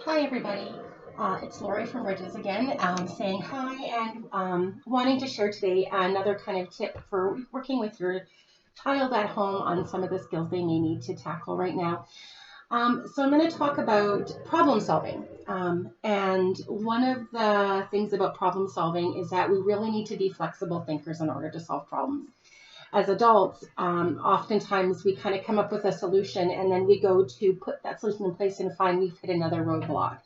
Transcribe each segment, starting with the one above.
Hi, everybody. It's Lori from Bridges again, saying hi and wanting to share today another kind of tip for working with your child at home on some of the skills they may need to tackle right now. So I'm going to talk about problem solving. And one of the things about problem solving is that we really need to be flexible thinkers in order to solve problems. As adults, oftentimes we kind of come up with a solution and then we go to put that solution in place and find we've hit another roadblock.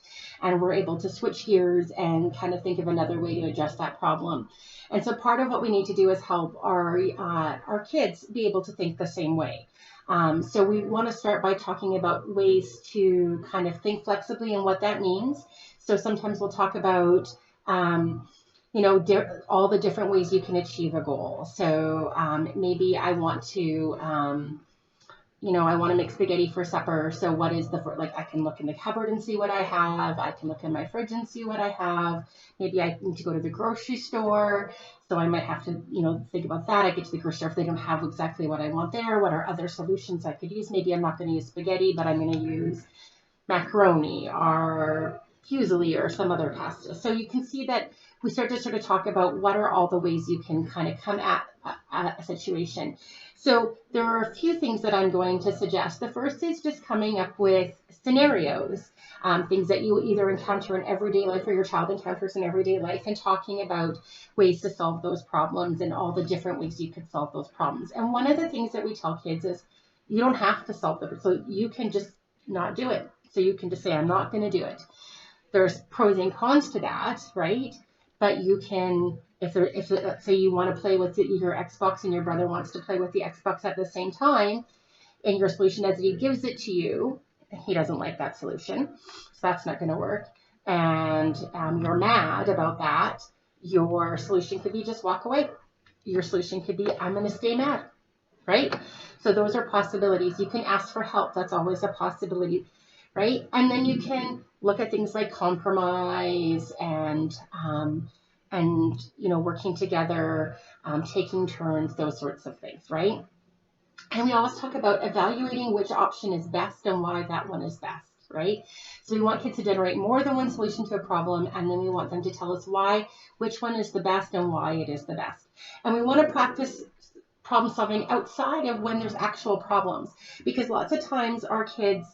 And we're able to switch gears and kind of think of another way to address that problem. And so part of what we need to do is help our kids be able to think the same way. So we want to start by talking about ways to kind of think flexibly and what that means. So sometimes we'll talk about all the different ways you can achieve a goal. So maybe I want to, I want to make spaghetti for supper. So what is I can look in the cupboard and see what I have. I can look in my fridge and see what I have. Maybe I need to go to the grocery store. So I might have to, think about that. I get to the grocery store if they don't have exactly what I want there. What are other solutions I could use? Maybe I'm not going to use spaghetti, but I'm going to use macaroni or fusilli or some other pasta. So you can see that we start to sort of talk about what are all the ways you can kind of come at a situation. So there are a few things that I'm going to suggest. The first is just coming up with scenarios, things that you either encounter in everyday life or your child encounters in everyday life, and talking about ways to solve those problems and all the different ways you could solve those problems. And one of the things that we tell kids is you don't have to solve them. So you can just not do it. So you can just say, I'm not going to do it. There's pros and cons to that, right? But you can, if let's say you want to play with your Xbox and your brother wants to play with the Xbox at the same time, and your solution is that he gives it to you, he doesn't like that solution, so that's not going to work. And you're mad about that. Your solution could be just walk away. Your solution could be, I'm going to stay mad, right? So those are possibilities. You can ask for help. That's always a possibility, right? And then you can look at things like compromise and working together, taking turns, those sorts of things, right? And we always talk about evaluating which option is best and why that one is best, right? So we want kids to generate more than one solution to a problem, and then we want them to tell us which one is the best and why it is the best. And we want to practice problem solving outside of when there's actual problems, because lots of times our kids,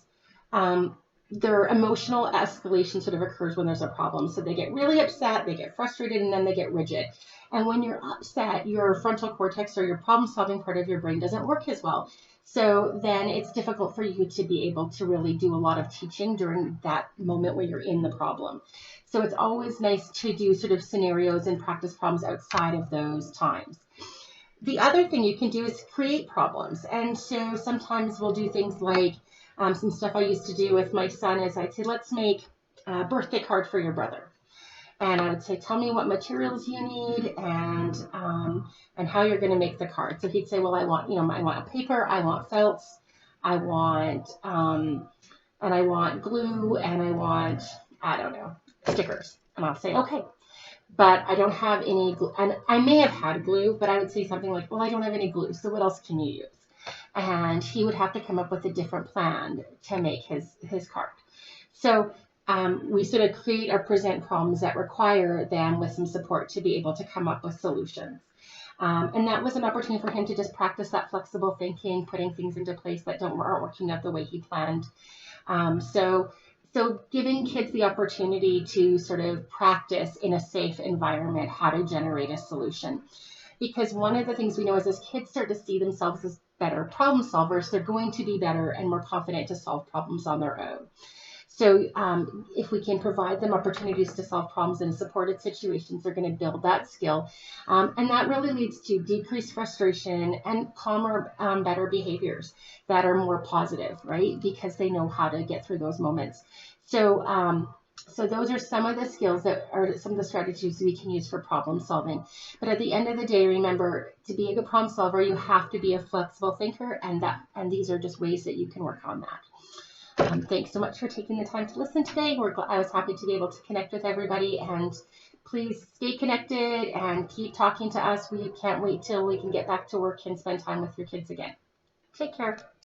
their emotional escalation sort of occurs when there's a problem. So they get really upset, they get frustrated, and then they get rigid. And when you're upset, your frontal cortex or your problem solving part of your brain doesn't work as well. So then it's difficult for you to be able to really do a lot of teaching during that moment where you're in the problem. So it's always nice to do sort of scenarios and practice problems outside of those times. The other thing you can do is create problems. And so sometimes we'll do things like some stuff I used to do with my son is I'd say, let's make a birthday card for your brother. And I would say, tell me what materials you need and how you're going to make the card. So he'd say, well, I want a paper, I want felts, I want glue, and I want, I don't know, stickers. And I'll say, okay, but I don't have any glue. And I may have had glue, but I would say something like, well, I don't have any glue, so what else can you use? And he would have to come up with a different plan to make his card. So we sort of create or present problems that require them with some support to be able to come up with solutions. And that was an opportunity for him to just practice that flexible thinking, putting things into place that aren't working out the way he planned. So giving kids the opportunity to sort of practice in a safe environment how to generate a solution. Because one of the things we know is as kids start to see themselves as better problem solvers, they're going to be better and more confident to solve problems on their own. So if we can provide them opportunities to solve problems in supported situations, they're going to build that skill. And that really leads to decreased frustration and calmer, better behaviors that are more positive, right? Because they know how to get through those moments. So those are some of the skills that are some of the strategies we can use for problem solving. But at the end of the day, remember, to be a good problem solver, you have to be a flexible thinker, and these are just ways that you can work on that. Thanks so much for taking the time to listen today. I was happy to be able to connect with everybody, and please stay connected and keep talking to us. We can't wait till we can get back to work and spend time with your kids again. Take care.